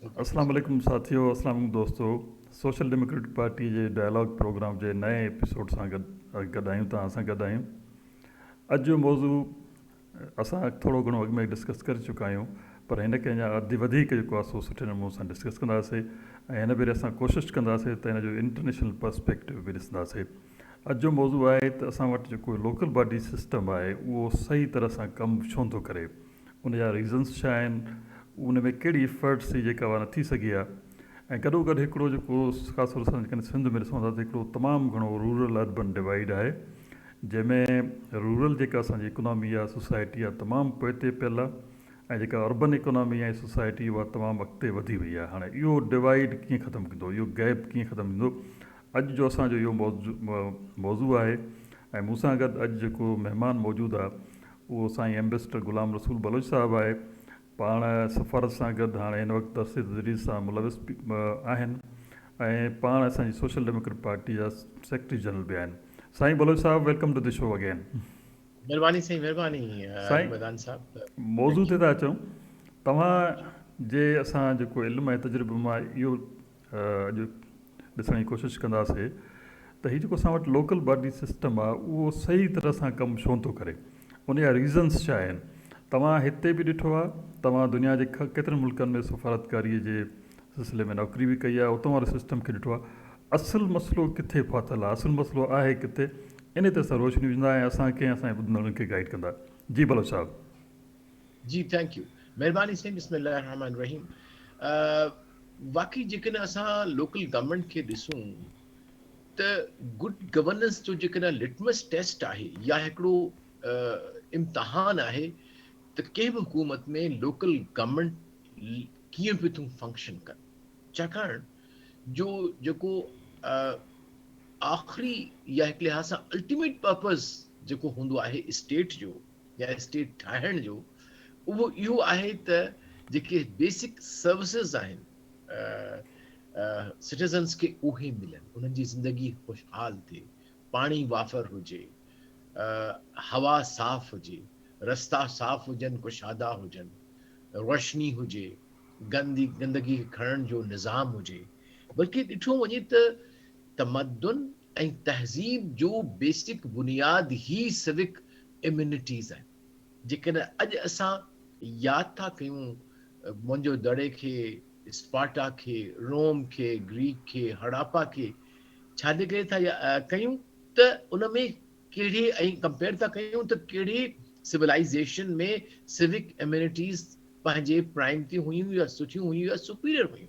अस्सलाम वालेकुम साथियों, अस्सलाम वालेकुम दोस्तों। सोशल डेमोक्रेटिक पार्टी जे डायलॉग प्रोग्राम जे नए एपिसोड सां गॾु आहियूं, तव्हां सां गॾु आहियूं। अॼु जो मौज़ू असां थोरो घणो अॻु में डिस्कस करे चुका आहियूं, पर हिन खे अञा अधु वधीक जेको आहे सो सुठे नमूने सां डिस्कस कंदासीं ऐं हिन भेरे असां कोशिशि कंदासीं त हिन जो इंटरनेशनल पर्सपेक्टिव बि ॾिसंदासीं। अॼु जो मौज़ू आहे त असां वटि जेको लोकल बॉडी सिस्टम आहे उहो सही तरह सां कमु छो नथो करे, उन जा रीज़न्स छा आहिनि, उन में कहिड़ी इफर्ट्स जी जेका उहा न थी सघी आहे। ऐं गॾो गॾु हिकिड़ो जेको ख़ासि तौर सां जेकॾहिं सिंध में ॾिसूं था त हिकिड़ो तमामु घणो रूरल अर्बन डिवाइड आहे, जंहिंमें रूरल जेका असांजी इकोनॉमी आहे, सोसाइटी आहे, तमामु पोइते पियल आहे, ऐं जेका अर्बन इकोनॉमी आहे, सोसाइटी, उहा तमामु अॻिते वधी वई आहे। हाणे इहो डिवाइड कीअं ख़तमु कंदो, इहो गैप कीअं ख़तमु थींदो, अॼु जो असांजो इहो मौज़ू आहे। ऐं मूंसां गॾु अॼु जेको महिमान मौजूदु आहे उहो साईं एम्बेसडर ग़ुलाम रसूल बलोच साहिबु आहे। पाण सफ़ारत सां गॾु हाणे हिन वक़्तु अरसे तदरीस सां मुलविस बि आहिनि, ऐं पाण असांजी सोशल डेमोक्रेटिक पार्टी जा सेक्रेटरी जनरल बि आहिनि। साईं बलोच साहिबु, welcome to the show again. महिरबानी साईं, महिरबानी साईं, मदान साहब। मौज़ू थैंक ते यू। था अचूं। तव्हां जे असां जेको इल्मु ऐं तजुर्बे मां इहो अॼु ॾिसण जी कोशिशि कंदासीं त हीउ जेको असां वटि लोकल बॉडी सिस्टम आहे उहो सही तरह सां कमु छो नथो करे, उन जा रीज़न्स छा आहिनि। तव्हां हिते बि ॾिठो आहे, तव्हां दुनिया जे केतिरनि मुल्कनि में सफ़ारतकारीअ जे सिलसिले में नौकरी बि कई आहे, उतां वारे सिस्टम खे ॾिठो आहे। असुलु मसइलो किथे फाथल आहे, असुलु मसइलो आहे किथे, इन ते असां रोशनी विझंदा ऐं असांखे असांजे ॿुधंदड़नि खे गाइड कंदा। जी बलोच साहिबु। जी थैंक यू, महिरबानी साईं। बिस्मिल्लाह रहमान रहीम। वाकई जेकॾहिं असां लोकल गवर्नमेंट खे ॾिसूं त गुड गवर्नेंस जो जेकॾहिं लिटमस टेस्ट आहे या हिकिड़ो इम्तिहान आहे त कंहिं बि हुकूमत में लोकल गवर्नमेंट कीअं पियो थियूं फंक्शन कनि। छाकाणि जो जेको आख़िरी या हिकु लिहाज़ सां अल्टीमेट पर्पस जेको हूंदो आहे स्टेट जो या स्टेट ठाहिण जो, उहो इहो आहे त जेके बेसिक सर्विसिस आहिनि सिटीज़न्स खे उहे मिलनि, उन्हनि जी ज़िंदगी खुशहाल थिए, पाणी वाफ़र हुजे, हवा साफ़ हुजे, रस्ता साफ़ हुजनि, कुशादा हुजनि, रोशनी हुजे, गंदगी खणण जो निज़ाम हुजे। बल्कि ॾिठो वञे त तमदन ऐं तहज़ीब जो बेसिक बुनियाद ही सिविक इम्यूनिटीज़ आहिनि। जेकॾहिं अॼु असां यादि था कयूं मुंहिंजो दड़े खे, स्पार्टा खे, रोम खे, ग्रीक खे, हड़ापा खे, छाजे करे था कयूं त उन में कहिड़े, ऐं कंपेयर था कयूं त कहिड़े सिविलाइज़ेशन में सिविक इम्यूनिटीज़ पंहिंजे प्राइम ते हुयूं या सुठियूं हुयूं या सुपीरियर हुयूं।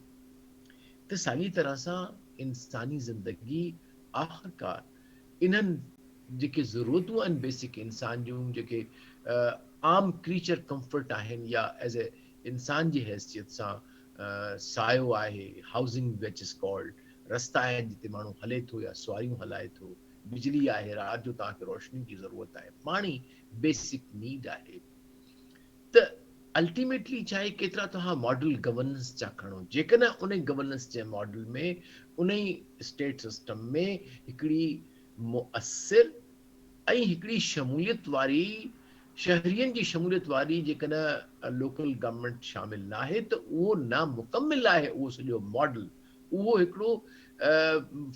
त साॻी तरह सां इंसानी ज़िंदगी आख़िरकार इन्हनि जेके ज़रूरतूं आहिनि बेसिक इंसान जूं, जेके आम क्रीचर कंफर्ट आहिनि या एज़ ए इंसान जी हैसियत सां सायो आहे, हाउसिंग विच इज़ कॉल्ड, रस्ता आहिनि जिते माण्हू हले थो या सवारियूं हलाए थो, बिजली आहे, राति जो तव्हांखे रोशनी जी ज़रूरत आहे, पाणी बेसिक नीड आहे। त अल्टीमेटली चाहे केतिरा तव्हां मॉडल गवर्नेंस जा खणो, जेकॾहिं उन गवर्नेंस जे मॉडल में, उन स्टेट सिस्टम में हिकिड़ी मुअसिर ऐं हिकिड़ी शमूलियत वारी, शहरियनि जी शमूलियत वारी जेकॾहिं लोकल गवर्नमेंट शामिल न आहे त उहो नामुकमिल आहे। उहो सॼो मॉडल उहो हिकिड़ो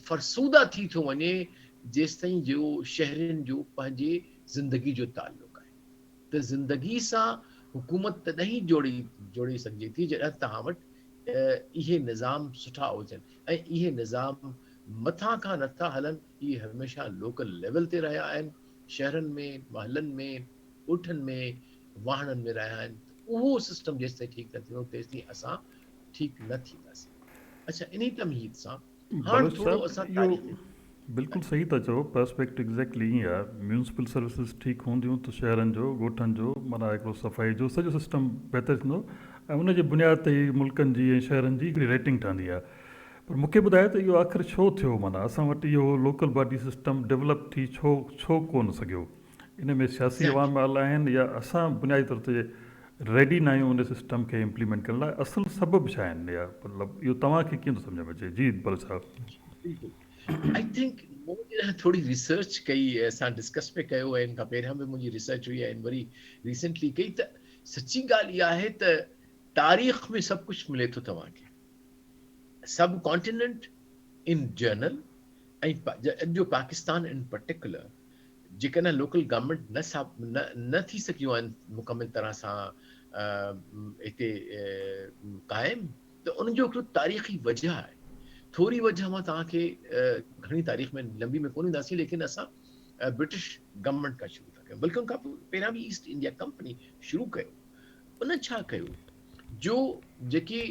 फरसूदा थी थो वञे जेसिताईं जो शहरियुनि जो पंहिंजे ज़िंदगी जो ताल्लुक़ आहे। त ज़िंदगी सां हुकूमत तॾहिं जोड़ी सघिजे थी जॾहिं तव्हां वटि इहे निज़ाम सुठा हुजनि, ऐं इहे निज़ाम मथां खां नथा हलनि, इहे हमेशह लोकल लेवल ते रहिया आहिनि, शहरनि में, महलनि में, ॻोठनि में, वाहणनि में रहिया आहिनि। उहो सिस्टम जेसिताईं ठीकु न थींदो तेसिताईं असां ठीकु न थींदासीं। अच्छा, इन तमहीद सां हाणे बलोच थोरो असां साहिबु, इहो तारीख़ बिल्कुलु सही था चओ। पर्सपेक्टिव एग्ज़ैक्टली ईअं आहे। म्यूनसिपल सर्विसिस ठीकु हूंदियूं त शहरनि जो, ॻोठनि जो, माना हिकिड़ो सफ़ाई जो सॼो सिस्टम बहितर थींदो, ऐं उनजे बुनियाद ते ई मुल्कनि जी ऐं शहरनि जी हिकिड़ी रेटिंग ठहंदी आहे। पर मूंखे ॿुधाए त इहो आख़िर छो थियो, माना असां वटि इहो लोकल बॉडी सिस्टम डेवलप थी छो कोन सघियो। इन में सियासी एग्ज़ैक्टली। अवामिल आहिनि या असां बुनियादी तौर ते रेडी न आहियूं उन सिस्टम खे इम्प्लीमेंट करण लाइ, असुलु सबबु छा आहिनि, या मतिलबु इहो तव्हांखे कीअं थो सम्झ में अचे। जी बलोच साहिबु। बिल्कुलु। आई थिंक मूं थोड़ी रिसर्च कई, असां डिस्कस पे कयो है, इनखां पहिरियां बि मुंहिंजी रिसर्च हुई ऐं वरी रिसेंटली कई। त सची ॻाल्हि इहा आहे त तारीख़ में सभु कुझु मिले थो तव्हांखे, सब कॉन्टिनेंट इन जनरल ऐं जो पाकिस्तान इन पर्टिकुलर जेकॾहिं लोकल गवर्नमेंट न थी सघियूं आहिनि मुकमिल तरह सां हिते क़ाइमु, त उनजो हिकिड़ो तारीख़ी वजह आहे। थोरी वजह मां तव्हांखे घणी तारीख़ में लंबी में कोन ईंदासीं, लेकिन असां ब्रिटिश गवर्नमेंट खां शुरू था कयूं, बल्कि उनखां पहिरियां बि ईस्ट इंडिया कंपनी शुरू कयो। उन छा कयो, जो जेके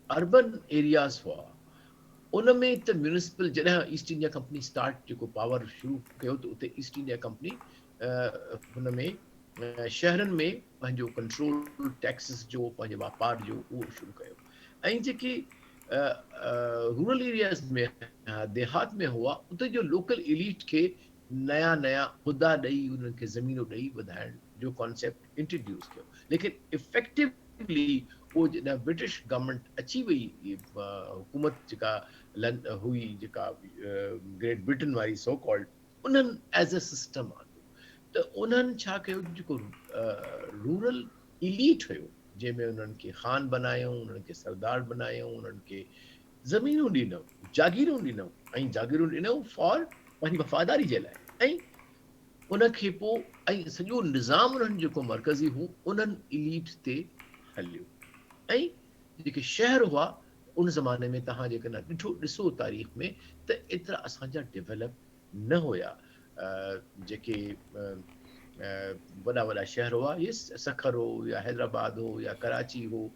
अर्बन एरियाज़ हुआ उन में त म्यूनिसिपल, जॾहिं ईस्ट इंडिया कंपनी स्टार्ट जेको पावर शुरू कयो, त उते ईस्ट इंडिया कंपनी हुन में शहरनि में पंहिंजो कंट्रोल टैक्सिस जो, पंहिंजे वापार जो उहो शुरू कयो। ऐं जेके रूरल एरियाज़ में देहात में हुआ, उते जो लोकल एलीट खे नया नया उहिदा ॾेई, उन्हनि खे ज़मीनूं ॾेई वधाइण जो कॉन्सेप्ट इंट्रोड्यूस कयो। लेकिन इफेक्टिवली वो जॾहिं ब्रिटिश गवर्नमेंट अची वई, हुकूमत जेका हुई, जेका ग्रेट ब्रिटेन वारी सो कॉल्ड, उन्हनि एज अ सिस्टम आंदो, त उन्हनि छा कयो, जेको रूरल इलीट हुयो, जंहिंमें उन्हनि खे ख़ान बनायूं, उन्हनि खे सरदार बनायूं, उन्हनि खे ज़मीनूं ॾिनऊं, जागीरूं ॾिनऊं, ऐं जागीरूं ॾिनऊं फॉर पंहिंजी वफ़ादारी जे लाइ। ऐं उनखे पोइ ऐं सॼो निज़ाम उन्हनि जेको मरकज़ी हो उन्हनि इलीट ते हलियो। ऐं जेके शहर हुआ उन ज़माने में तव्हां जेकॾहिं ॾिसो तारीख़ में, त एतिरा असांजा डेवलप न हुया। जेके वॾा वॾा शहर हुआ, ये सखर हो या हैदराबाद हो या कराची हो,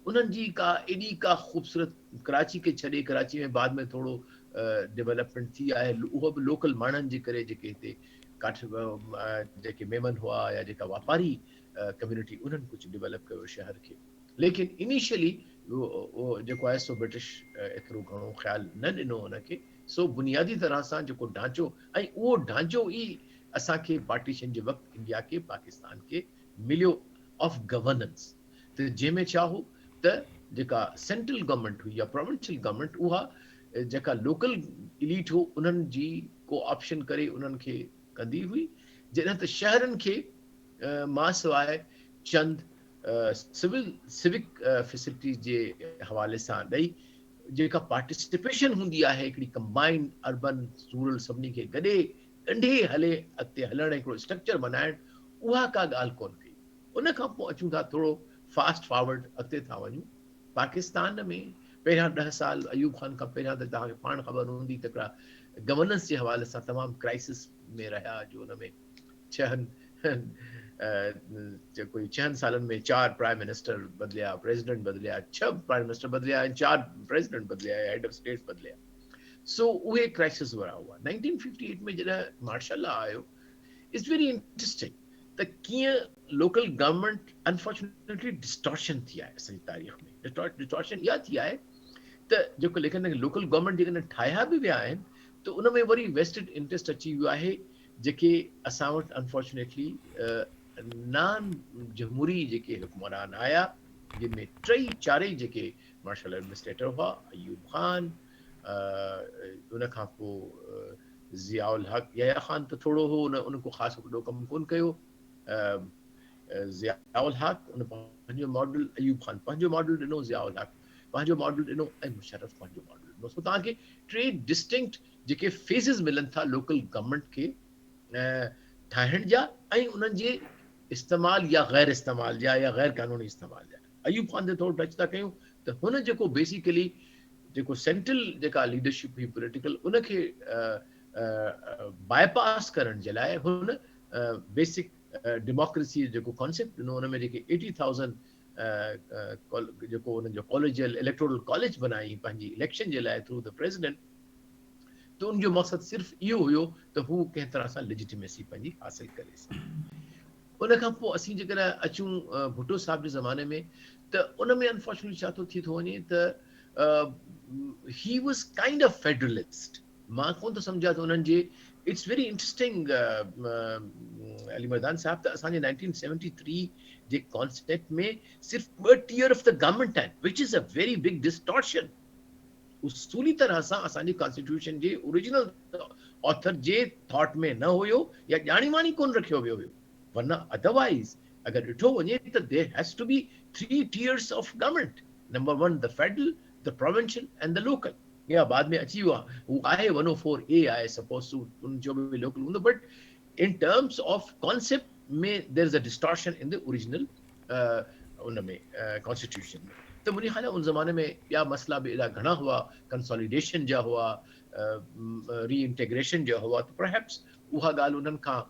उन्हनि जी का एॾी का ख़ूबसूरत, कराची खे छॾे, कराची में बाद में थोरो डेवलपमेंट थी आहे, उहो बि लोकल माण्हुनि जे करे, जेके हिते काठ जेके मेमन हुआ या जेका वापारी कम्युनिटी, उन्हनि कुझु डेवलप कयो शहर खे। लेकिन इनिशियली उहो जेको आहे सो ब्रिटिश एतिरो घणो ख़्यालु न ॾिनो हुनखे। सो बुनियादी तरह सां जेको ढांचो, ऐं उहो ढांचो ई असांखे पार्टीशन जे वक़्तु इंडिया खे, पाकिस्तान खे मिलियो ऑफ गवर्नेंस। त जंहिंमें छा हो, त जेका सेंट्रल गवर्नमेंट हुई या प्रोविंशियल गवर्नमेंट, उहा जेका लोकल इलीट हो उन्हनि जी को ऑप्शन करे उन्हनि खे कंदी हुई, जॾहिं त शहरनि खे मां सवाइ चंद सिविक फैसिलिटीज़ जे हवाले सां ॾेई, जेका पार्टिसिपेशन हूंदी आहे हिकिड़ी कंबाइंड अर्बन रूरल सभिनी खे गॾे ॻंढे हले अॻिते हलण, हिकिड़ो स्ट्रक्चर बनाइण, उहा का ॻाल्हि कोन कई। उन खां पोइ अचूं था थोरो फास्ट फॉरवर्ड अॻिते था वञूं। पाकिस्तान में पहिरियां 10 साल अयूब खान खां पहिरियां त तव्हांखे पाण ख़बर हूंदी त हिकिड़ा गवर्नेंस जे हवाले सां तमामु क्राइसिस में रहिया, जो हुन में कोई 6 सालनि में 4 प्राइम मिनिस्टर बदिलिया, प्रेसिडेंट बदिलिया, 6 प्राइम मिनिस्टर बदिलिया ऐं 4 प्रेसिडेंट बदिलिया, हेड ऑफ स्टेट बदिलिया। सो उहे क्राइसिस वारा हुआ। 1958 में जॾहिं मार्शल लॉ आयो, इट्स वेरी इंटरेस्टिंग त कीअं लोकल गवर्नमेंट अनफॉर्चुनेटली डिस्टॉर्शन थी आहे असांजी तारीख़ में। डिस्टॉर्शन इहा थी आहे त जेको लेकिन लोकल गवर्नमेंट जेकॾहिं ठाहिया बि विया आहिनि, त उन में वरी वेस्टेड इंट्रस्ट अची वियो आहे, जेके असां वटि अनफॉर्चुनेटली नान जमहूरी जेके हुक्मरान आया, जिनमें 3-4 जेके मार्शल एडमिनिस्ट्रेटर हुआ, अयूब खान, उन खां पोइ ज़ियाउल हक़, यहया खान त थोरो हो, उनको ख़ासि वॾो कमु कोन कयो। ज़ियाउल हक़ उन पंहिंजो मॉडल, अयूब खान पंहिंजो मॉडल ॾिनो, ज़ियाउल हक़ पंहिंजो मॉडल ॾिनो, ऐं मुशर्रफ पंहिंजो मॉडल ॾिनो। सो तव्हांखे 3 डिस्टिंक्ट जेके फेज़िस मिलनि था लोकल गवर्नमेंट खे ठाहिण जा, ऐं उन्हनि जे इस्तेमाल या गैर इस्तेमाल जा, या गैर कानूनी इस्तेमाल जा। अयूब खान ते थोरो टच था कयूं, त हुन जेको बेसिकली जेको सेंट्रल जेका लीडरशिप हुई पॉलिटिकल, उनखे बाईपास करण जे लाइ हुन बेसिक डेमोक्रेसी जेको कॉन्सेप्ट ॾिनो, हुन में जेके 80,000 जेको हुननि जो कॉलेजियल इलेक्टोरल कॉलेज बनाई पंहिंजी इलेक्शन जे लाइ थ्रू द प्रेसिडेंट, त उनजो मक़सदु सिर्फ़ु इहो हुयो त हू कंहिं तरह सां लेजिटिमेसी पंहिंजी हासिल करे सघे। उन खां पोइ असीं जेकॾहिं अचूं भुट्टो साहिब जे ज़माने में, त उन में अनफॉर्चुनेटली छा थी थो वञे त he was kind of federalist. मां कोन थो सम्झां त उन्हनि जे, it's very interesting Ali Mardan Sahab, त असांजे 1973 जे कॉन्सेप्ट में सिर्फ़ु 2 टियर ऑफ द गवर्नमेंट आहिनि, which is a very big distortion. उसूली तरह सां असांजी कॉन्स्टिट्यूशन जे ओरिजिनल ऑथर जे थॉट में न हुयो, या ॼाणी वाणी कोन रखियो वियो हुयो। वरना अदरवाइज अगर ॾिठो वञे त there has to be 3 tiers of government. Number 1 the federal, the the provincial and the local. या बाद में अची वो आहे 104A आहे supposed to उन जो भी local हूंदो, but in terms of concept में there is a distortion in the original उन में constitution में. तो मुझे ख्याल है उन ज़माने में या मसला भी एॾा घणा हुआ, कंसोलिडेशन जा हुआ, रीइंटीग्रेशन जा हुआ, तो perhaps उहा ॻाल्हि उन्हनि खां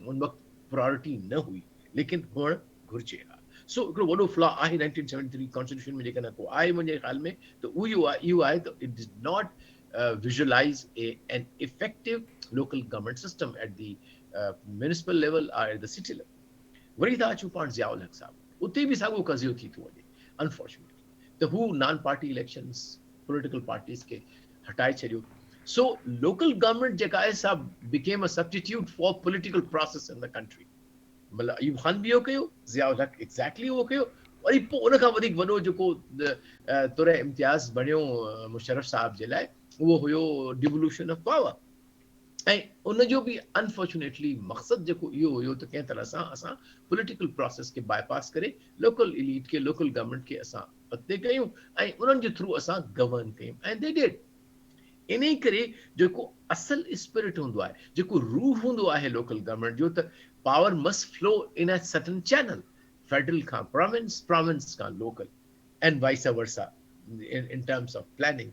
उन वक़्तु प्रायोरिटी न हुई, लेकिन हुअणु घुरिजे हा. सो हिकिड़ो वॾो फ्लॉ आहे 1973 कॉन्स्टिट्यूशन में, जेकॾहिं को आहे मुंहिंजे ख़्याल में, त इहो आहे त it did not visualise an effective local government system at the municipal level और एट द सिटी लेवल. वरी था अचूं पाण ज़ियाउल हक़ साहब, उते बि साॻियो कज़ियो थी थो वञे अनफॉर्चुनेटली, त हू non party elections political parties खे हटाए छॾियो. सो लोकल गवर्नमेंट जेका आहे सा became a substitute for political process in the country. मतलब अयूब खान भी इहो कयो, ज़ियाउल हक़ एक्ज़ैक्टली उहो कयो, वरी पोइ उन खां वधीक वॾो जेको तुर इम्तियाज़ बणियो मुशर्रफ साहब जे लाइ, उहो हुयो डिवोल्यूशन ऑफ पावर. ऐं उनजो बि अनफॉर्चुनेटली मक़सदु जेको इहो हुयो त कंहिं तरह सां असां पॉलिटिकल प्रोसेस खे बाईपास करे लोकल एलीट खे, लोकल गवर्नमेंट खे असां अॻिते कयूं ऐं उन्हनि जे थ्रू असां गवर्न कयूं. ऐं दे डिड. इन ई करे जेको असल स्पिरिट हूंदो आहे, जेको रूह हूंदो आहे लोकल गवर्नमेंट जो, त power must flow in a certain channel, federal खां प्रोविंस, प्रोविंस खां local, and vice versa in terms of planning.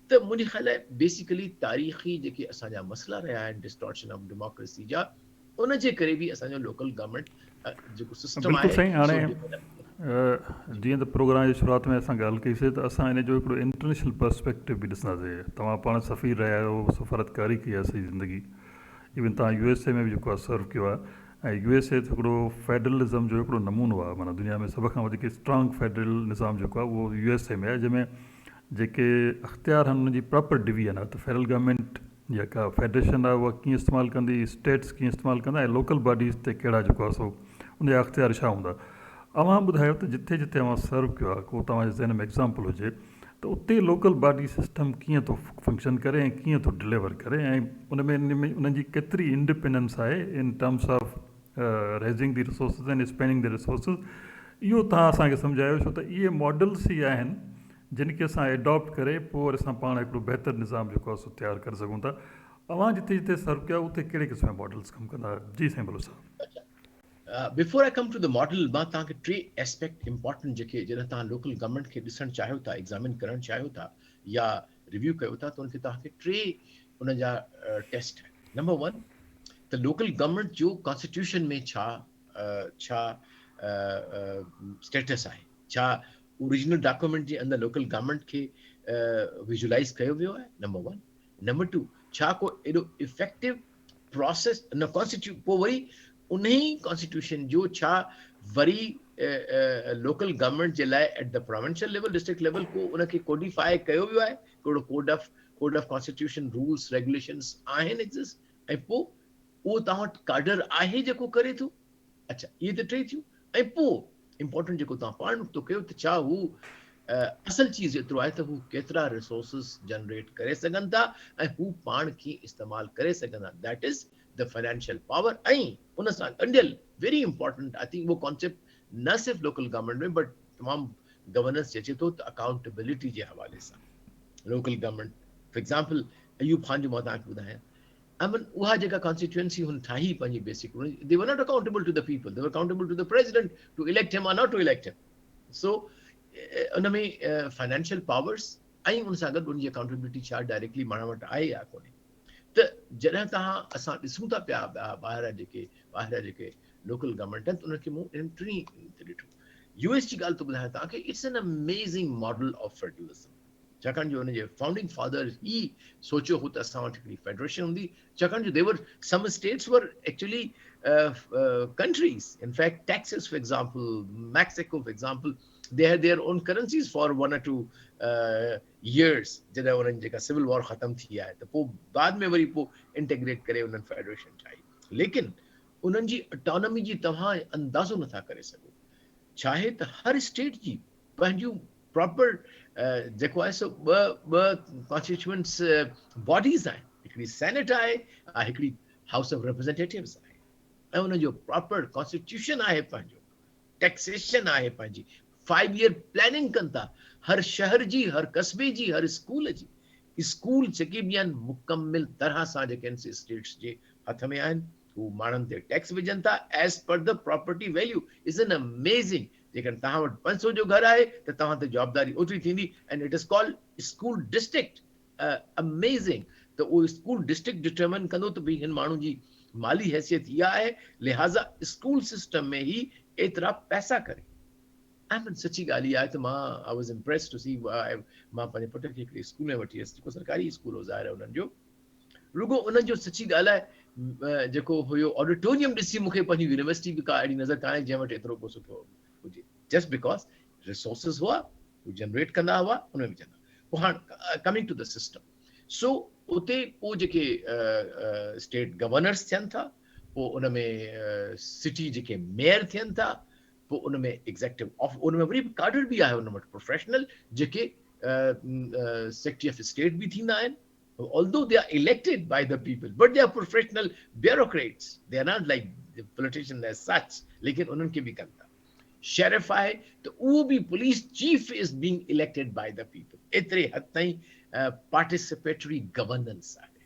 त मुंहिंजे ख़्याल आहे बेसिकली तारीख़ी जेके असांजा मसला रहिया आहिनि डिस्टॉर्शन ऑफ डेमोक्रेसी जा, उन जे करे बि असांजो लोकल गवर्नमेंट जेको सिस्टम बिल्कुलु आहे सही. हाणे जीअं त प्रोग्राम जी शुरूआति में असां ॻाल्हि कईसीं त असां इन जो हिकिड़ो इंटरनेशनल पर्सपेक्टिव बि ॾिसंदासीं. तव्हां पाण सफ़ीर रहिया आहियो, सफ़ारतकारी कई आहे सॼी ज़िंदगी, इवन तव्हां USA में बि जेको आहे सर्व कयो आहे, ऐं USA हिकिड़ो फेडरलिज़म जो हिकिड़ो नमूनो आहे. माना दुनिया में सभ खां वधीक स्ट्रॉन्ग फेडरल निज़ाम जेको आहे उहो USA में आहे, जंहिंमें जेके अख़्तियार आहिनि उनजी प्रॉपर डिवीजन आहे. त फेडरल गवर्नमेंट जेका फेडरेशन आहे उहा कीअं इस्तेमालु कंदी, स्टेट्स कीअं इस्तेमालु कंदा, ऐं लोकल बॉडीज़ ते कहिड़ा जेको आहे सो उनजा अख़्तियार छा हूंदा. अव्हां ॿुधायो त जिथे जिथे अव्हां सर्व कयो आहे, को तव्हांजे ज़हन में एग्ज़ाम्पल हुजे त उते लोकल बॉडी सिस्टम कीअं थो फंक्शन करे ऐं कीअं थो डिलीवर करे, ऐं उनमें उन्हनि जी केतिरी इंडिपेंडेंस आहे in terms of raising the resources and spending the resources. इहो तव्हां असांखे सम्झायो, छो त इहे मॉडल्स ई आहिनि जिन खे असां एडॉप्ट करे पोइ वरी असां पाण हिकिड़ो बहितरु निज़ाम जेको आहे सो तयारु करे सघूं था. अव्हां जिथे जिथे सर्व कयो उते कहिड़े क़िस्म जा मॉडल्स कमु कंदा? जी साईं बलोच साहब. Before I come to the model, मां तव्हांखे टे एस्पेक्ट इंपॉर्टेंट जेके जॾहिं तव्हां लोकल गवर्नमेंट खे ॾिसणु चाहियो था, एग्ज़ामिन करणु चाहियो था या रिव्यू कयो था, त उनखे तव्हांखे टे उन जा टेस्ट आहिनि. नंबर वन, त लोकल गवर्नमेंट जो कॉन्स्टिट्यूशन में छा स्टेटस आहे, छा ओरिजिनल डॉक्यूमेंट जे अंदरि लोकल गवर्नमेंट खे विजुअलाइज़ कयो वियो आहे. Number one. नंबर टू, छा को एॾो इफेक्टिव प्रोसेस न कॉन्स्टिट्यूट, पोइ वरी उन ई कॉन्स्टिट्यूशन जो छा वरी लोकल गवर्नमेंट जे लाइ at the provincial level, district level को उनखे कोडिफाई कयो वियो आहे, कहिड़ो code of constitution rules regulations आहिनि एग्ज़िस्ट, ऐं पोइ उहो तव्हां वटि काडर आहे जेको करे थो. अच्छा, इहे त टे थियूं. ऐं पोइ इम्पोर्टेंट जेको तव्हां पाण थो कयो, त छा हू असल चीज़ एतिरो आहे त हू केतिरा रिसोर्सिस जनरेट करे सघनि था ऐं हू पाण खे इस्तेमालु करे सघंदा. That is the financial power. ऐं उन सां ॻंढियल वेरी इंपॉर्टेंट, आई थिंक उहो कॉन्सेप्ट न सिर्फ़ु लोकल गवर्नमेंट में बट तमामु गवर्नेंस अचे थो, त अकाउंटेबिलिटी जे हवाले सां local government. For example Ayub Khan जो मां तव्हांखे ॿुधायां, उहा जेका कॉन्स्टिट्यूएंसी हुन ठाही पंहिंजी basic, they were not accountable to the people, they were accountable to the president to elect him और नॉट टू इलेक्ट हिम. सो उन में फाइनेंशियल पावर्स ऐं उन सां गॾु उनजी अकाउंटेबिलिटी छा डायरेक्टली माण्हू वटि आहे या कोन्हे. त जॾहिं असां ॾिसूं था पिया ॿाहिरां जेके लोकल गवर्नमेंट आहिनि, त उनखे मूं टिनी ॾिठो. US जी ॻाल्हि थो ॿुधायां तव्हांखे, it's an amazing model of federalism. छाकाणि जो हुनजे फाउंडिंग फादर ई सोचियो हो त असां वटि हिकिड़ी फेडरेशन हूंदी, छाकाणि जो they were some states were actually countries. In fact, Texas, for example, Mexico, for example, they had their own currencies for 1 or 2 years. जॾहिं उन्हनि जेका सिविल वॉर ख़तम थी आहे, त पोइ बाद में वरी पोइ इंटीग्रेट करे उन्हनि फेडरेशन ठाही. लेकिन उन्हनि जी ऑटोनॉमी जी तव्हां अंदाज़ो नथा करे सघो. छा आहे त हर स्टेट जी पंहिंजूं प्रॉपर जेको आहे सो ॿ कॉन्स्टिट्यूएंट्स बॉडीज़ आहिनि. हिकिड़ी सेनेट आहे, हिकिड़ी हाउस ऑफ रिप्रेजेंटेटिव्स आहे, ऐं उनजो प्रॉपर कॉन्स्टिट्यूशन आहे, पंहिंजो टैक्सेशन आहे, पंहिंजी 5 ईयर प्लानिंग कनि था हर शहर जी, हर कस्बे जी, हर स्कूल जी। स्कूल जेके बि आहिनि मुकमिल तरह सां जेके आहिनि स्टेट्स जे हथ में आहिनि। हू माण्हुनि ते टैक्स विझनि था as per the property value. Is an amazing. जेकॾहिं तव्हां वटि 500 जो घर आहे त तव्हां ते जवाबदारी ओतिरी थींदी। And it is called school district. Amazing. त उहो स्कूल डिस्ट्रिक्ट डिटरमाइन कंदो त भई हिन माण्हू जी माली हैसियत इहा आहे, लिहाज़ा स्कूल सिस्टम में ही एतिरा पैसा करे। I mean, सची ॻाल्हि इहा आहे त मां I was impressed two C. मां पंहिंजे पुट खे हिकिड़े स्कूल में वठी वियुसि जेको सरकारी स्कूल हो ज़ाहिर आहे उन्हनि जो। रुगो उन्हनि जो सची ॻाल्हि आहे जेको हुयो ऑडिटोरियम ॾिसी मूंखे पंहिंजी यूनिवर्सिटी बि का अहिड़ी नज़र कान्हे जंहिं वटि एतिरो को सुठो हुजे। जस्ट बिकॉज़ रिसोर्सिस हुआ, हू जनरेट कंदा हुआ, उन में विझंदा। पोइ हाणे कमिंग टू द सिस्टम। सो उते पोइ जेके स्टेट गवर्नर्स थियनि था, पोइ उन में सिटी जेके मेयर थियनि था, पोइ उन में एग्ज़ेक्टिव ऑफ उन में वरी काडर बि आहे उन वटि प्रोफेशनल जेके सेक्रेटरी ऑफ स्टेट भी थींदा आहिनि। Although they are elected by the people, but they are professional bureaucrats. They are not like the politicians as such. लेकिन उन्हनि खे बि कनि था। शेरिफ आहे त उहो बि police chief is being elected by the people. एतिरे हद ताईं पार्टिसिपेटरी गवर्नेंस आहे।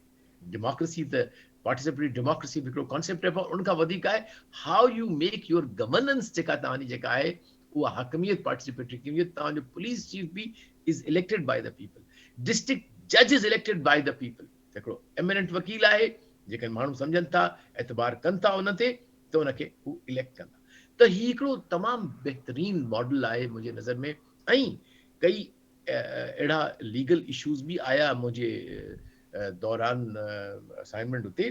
डेमोक्रेसी त पार्टिसिपेटरी डेमोक्रेसी बि हिकिड़ो कॉन्सेप्ट आहे, पर उनखां वधीक आहे how you make your governance जेका तव्हांजी जेका आहे उहा हकमियत पार्टिसिपेटरी कीमियत। तव्हांजो पुलिस चीफ बि is elected by the people. District जज is elected by the people. हिकिड़ो एमिनेंट वकील आहे जेके माण्हू सम्झनि था एतबार कनि था उन ते त उनखे हू इलेक्ट कंदा। त हीउ हिकिड़ो तमामु बहितरीन मॉडल आहे मुंहिंजे नज़र में। ऐं कई अहिड़ा लीगल इशूज़ बि आया मुंहिंजे दौरान असाइनमेंट उते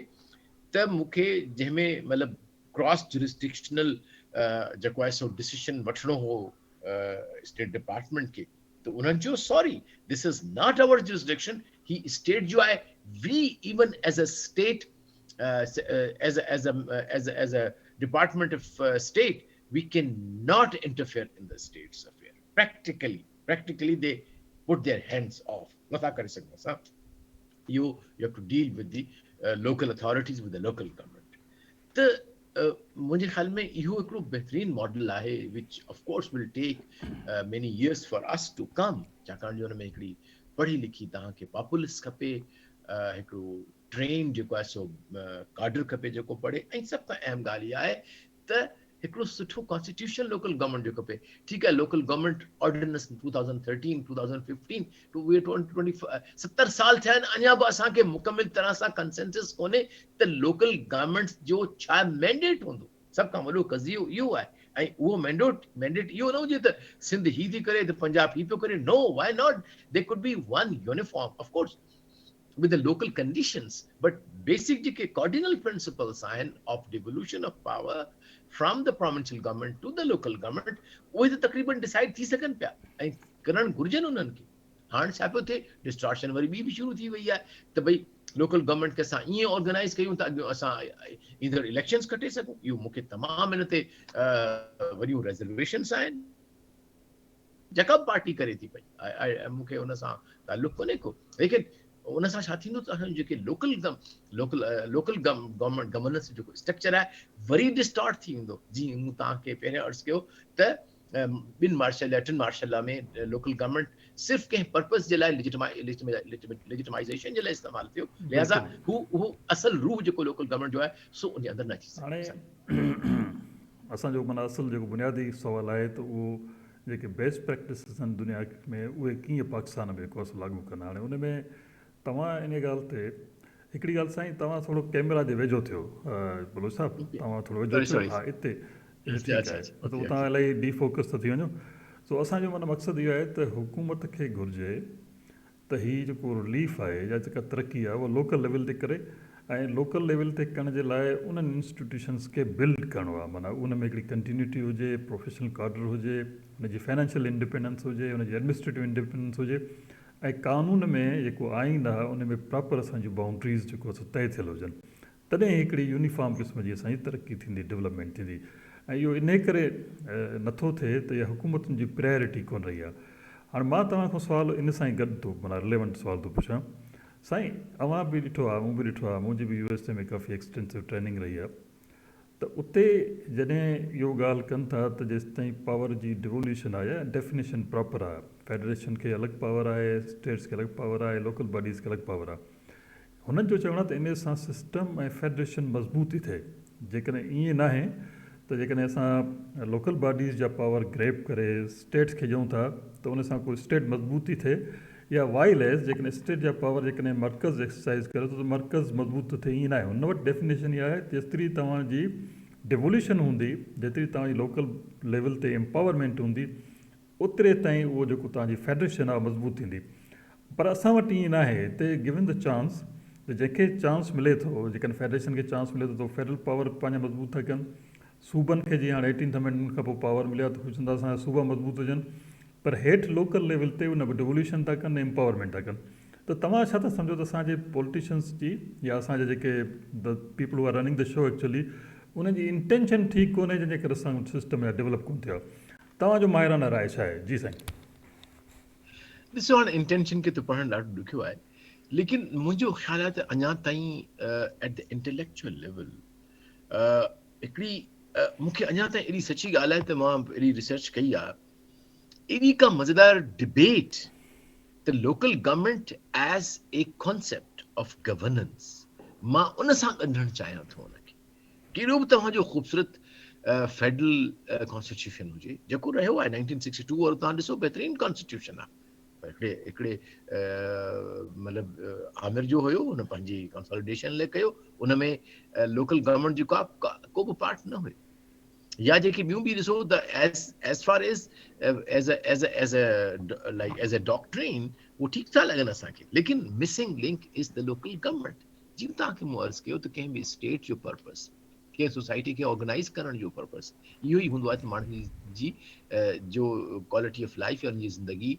त मूंखे जंहिंमें मतिलबु क्रॉस जुरिस्डिक्शनल जेको आहे सो डिसीजन वठिणो हो स्टेट डिपार्टमेंट खे। त उन्हनि चयो sorry this is not our jurisdiction. ही स्टेट जो आहे we even as a state as a department of state we cannot interfere in the state's affair. Practically they put their hands off. नथा करे सघूं असां। you have to deal with the local authorities, with the local government. त मुंहिंजे ख़्याल में इहो हिकिड़ो बहितरीन मॉडल आहे which of course will take many years for us to come। छाकाणि जो हुन में हिकिड़ी पढ़ी लिखी तव्हांखे पॉपुलिस्ट खपे, हिकिड़ो ट्रेन जेको आहे सो काडर खपे जेको पढ़े। ऐं सभ खां अहम ॻाल्हि इहा आहे त हिकिड़ो सुठो कॉन्स्टिट्यूशन लोकल गवर्नमेंट जो खपे। ठीकु आहे लोकल गवर्नमेंट ऑर्डिनेंस 2013 2015 70 साल थिया आहिनि, अञा बि असांखे मुकमिल तरह सां कंसेंसस कोन्हे त लोकल गवर्नमेंट जो छा मैंडेट हूंदो। सभ खां वॾो कज़ियो इहो आहे। ऐं उहो मैंडेट इहो न हुजे त सिंध ही थी करे त पंजाब ही पियो करे। No, why not? They could be one uniform of course with the local conditions, but basic जेके cardinal principles आहिनि of devolution of power from the provincial government to the local government उहे त तक़रीबन डिसाइड थी सघनि पिया ऐं करणु घुर्जनि उन्हनि खे। हाणे छा पियो थिए डिस्टॉर्शन वरी ॿी बि शुरू थी वई आहे त भई लोकल गवर्नमेंट खे असां ईअं ऑर्गेनाइज़ कयूं त अॻियां असां इधर इलेक्शंस कटे सघूं। इहो मूंखे तमामु हिन ते वॾियूं रिजर्वेशन्स आहिनि। जेका पार्टी करे थी पई मूंखे हुन सां ताल्लुक़ कोन्हे को, लेकिन उन सां छा थींदो त असांजो जेके लोकल गवर्नमेंट गवर्नेंस जेको स्ट्रक्चर आहे वरी डिस्टॉर्ट थी वेंदो। जीअं मूं तव्हांखे पहिरियों अर्ज़ु कयो त ॿिनि मार्शल या टिनि मार्शल में लोकल गवर्नमेंट सिर्फ़ु कंहिं पर्पस जे लाइ लेजिटिमाइज़ेशन जे लाइ इस्तेमालु थियो। लिहाज़ा हू असल रूह जेको लोकल गवर्नमेंट जो आहे सो उन अंदरि न अची सघे। हाणे असांजो माना असुलु जेको बुनियादी सुवालु आहे त उहो जेके बेस्ट प्रैक्टिसिस आहिनि दुनिया में उहे कीअं पाकिस्तान में कोर्स लागू कंदा। हाणे उन में तव्हां इन ॻाल्हि ते हिकिड़ी ॻाल्हि साईं तव्हां थोरो कैमरा जे वेझो थियो बलोच साहिबु, तव्हां थोरो वेझो थियो। हा हिते ठीकु आहे त उतां इलाही डीफोकस था थी वञो। सो असांजो माना मक़सदु इहो आहे त हुकूमत खे घुरिजे त हीउ जेको रिलीफ आहे या जेका तरक़ी आहे उहा लोकल लेवल ते करे ऐं लोकल लेवल ते करण जे लाइ उन्हनि इंस्टीट्यूशन्स खे बिल्ड करिणो आहे। माना उन में हिकिड़ी कंटिन्यूटी हुजे, प्रोफेशनल काडर हुजे, हुनजी फाइनेंशियल इंडिपेंडेंस हुजे, हुनजी एडमिनिस्ट्रेटिव इंडिपेंडेंस हुजे ऐं कानून में जेको आइन आहे उन में प्रॉपर असांजियूं बाउंड्रीज़ जेको आहे तय थियल हुजनि। तॾहिं हिकिड़ी यूनिफॉर्म क़िस्म जी असांजी तरक़ी थींदी, डेवलपमेंट थींदी। ऐं इहो इन करे नथो थिए त इहा हुकूमतुनि जी प्रायोरिटी कोन रही आहे। हाणे मां तव्हां खां सुवालु इन सां ई गॾु थो माना रिलेवेंट सुवालु थो पुछां। साईं अवां बि ॾिठो आहे, मूं बि ॾिठो आहे, मुंहिंजी बि USA में काफ़ी एक्सटेंसिव ट्रेनिंग रही आहे। त उते जॾहिं इहो ॻाल्हि कनि था त जेसि ताईं पावर जी डिवोल्यूशन आहे या डेफिनेशन प्रॉपर आहे, फेडरेशन खे अलॻि पावर आहे, स्टेट्स खे अलॻि पावर आहे, लोकल बॉडीज़ खे अलॻि पावर आहे, हुननि जो चवणु आहे त इन सां सिस्टम ऐं फेडरेशन मज़बूत थी थिए। जेकॾहिं ईअं न आहे त जेकॾहिं असां लोकल बॉडीज़ जा पावर ग्रैब करे स्टेट्स खे ॾियूं था त उन सां कोई स्टेट मज़बूत थी थिए, या वाइलेस जेकॾहिं स्टेट जा पावर जेकॾहिं मर्कज़ एक्सरसाइज़ करे थो त मर्कज़ मज़बूत थो थिए, ईअं न आहे। हुन वटि डेफिनेशन इहा आहे जेतिरी तव्हांजी डिवोल्यूशन हूंदी, जेतिरी तव्हांजी लोकल लेवल ते एम्पावरमेंट हूंदी, ओतिरे ताईं उहो जेको तव्हांजी फेडरेशन आहे मज़बूत थींदी। पर असां वटि ईअं न आहे। हिते गिवन द चांस, त जंहिंखे चांस मिले थो, जेकॾहिं फेडरेशन खे चांस मिले थो त फेडरल पावर पंहिंजा मज़बूत था कनि। सूबनि खे जीअं हाणे 18th अमेंडमेंट खां पोइ पावर मिलियो आहे त कुझु चवंदा असांजा सूबा मज़बूत हुजनि, पर हेठि लोकल लेवल ते उन डिवोल्यूशन था कनि, एम्पावरमेंट था कनि। त तव्हां छा था सम्झो त असांजे पॉलिटिशियंस जी या असांजे जेके the people who are running the show actually उनजी इंटेंशन ठीकु कोन्हे, जंहिंजे करे असांजो सिस्टम या डेवलप कोन थियो आहे? तव्हांजो माहिराना राय छा आहे? जी साईं। ॾिसो, हाणे इंटेंशन खे त पढ़णु ॾाढो ॾुखियो आहे, लेकिन मुंहिंजो ख़्यालु आहे त अञा ताईं एट द इंटेलेक्चुअल लेवल हिकिड़ी मूंखे अञा ताईं एॾी सची ॻाल्हि आहे त मां एॾी रिसर्च कई आहे, एॾी का मज़ेदार debate the local government as a concept of governance, मां उन सां ॻंढणु चाहियां थो उनखे। कहिड़ो बि तव्हांजो ख़ूबसूरत फेडरल कॉन्स्टिट्यूशन हुजे जेको रहियो आहे 1962, और तव्हां ॾिसो बहितरीनु कॉन्स्टिट्यूशन आहे। हिकिड़े मतिलबु आमिर जो हुयो, हुन पंहिंजी कंसोलिडेशन लाइ कयो, उन में लोकल गवर्नमेंट जो को बि पार्ट न हुयो। या जेके ॿियूं बि ॾिसो त as far as a doctrine उहो ठीकु था लॻनि असांखे, लेकिन missing link is the local government. जीअं तव्हांखे मूं अर्ज़ु कयो त कंहिं बि स्टेट जो पर्पस, कंहिं सोसाइटी खे ऑर्गेनाइज़ करण जो पर्पस इहो ई हूंदो आहे त माण्हुनि जी जो क्वालिटी ऑफ लाइफ या उनजी ज़िंदगी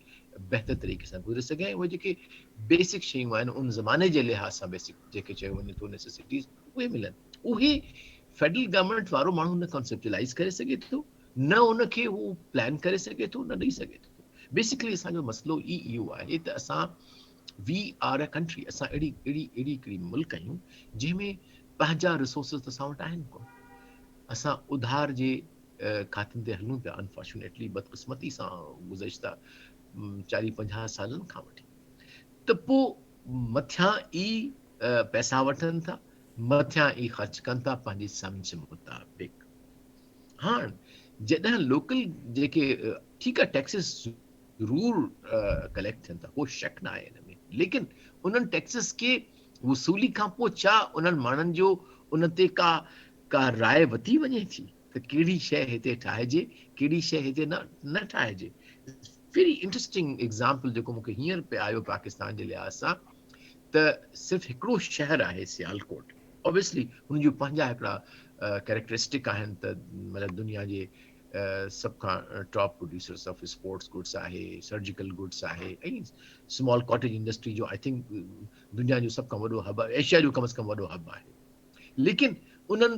बहितर तरीक़े सां गुज़रे सघे, ऐं उहे जेके बेसिक शयूं आहिनि उन ज़माने जे लिहाज़ सां बेसिक जेके चयो वञे थो नेसेसिटीज़ उहे मिलनि। उहे फेडरल गवर्नमेंट वारो माण्हू न कॉन्सेप्चुलाइज़ करे सघे थो, न उनखे उहो प्लान करे सघे थो, न ॾेई सघे थो। बेसिकली असांजो मसइलो इहो आहे त असां वी आर अ कंट्री, असां अहिड़ी हिकिड़ी मुल्क आहियूं जंहिंमें पंहिंजा रिसोर्सिस असां वटि आहिनि कोन। असां उधार जे खातनि ते हलूं पिया, अनफॉर्चुनेटली बदकिस्मती सां गुज़िश्ता 40-50 सालनि खां वठी। त पोइ मथियां ई पैसा वठनि था, मथियां ई ख़र्च कनि था पंहिंजी सम्झ मुताबिक़। हाणे जॾहिं लोकल जेके ठीकु आहे टैक्सिस ज़रूर कलेक्ट थियनि था, कोई शक न आहे हिन में, लेकिन उन्हनि टैक्सिस खे वसूली खां पोइ छा उन्हनि माण्हुनि जो उन ते का राय वठी वञे थी त कहिड़ी शइ हिते ठाहिजे, कहिड़ी शइ हिते न ठाहिजे। वेरी इंट्रेस्टिंग एग्ज़ाम्पल जेको मूंखे हींअर पे आयो पाकिस्तान जे लिहाज़ सां, त सिर्फ़ु हिकिड़ो शहर आहे सियालकोट। ऑब्वियसली हुन जूं पंहिंजा हिकिड़ा कैरेक्टरिस्टिक आहिनि, त मतिलबु दुनिया जे सभ खां top producers of sports goods आहे, सर्जिकल गुड्स आहे, ऐं स्मॉल कॉटेज इंडस्ट्री जो आई थिंक दुनिया जो सभ खां वॾो हब आहे, एशिया जो कम से कम वॾो हब आहे। लेकिन उन्हनि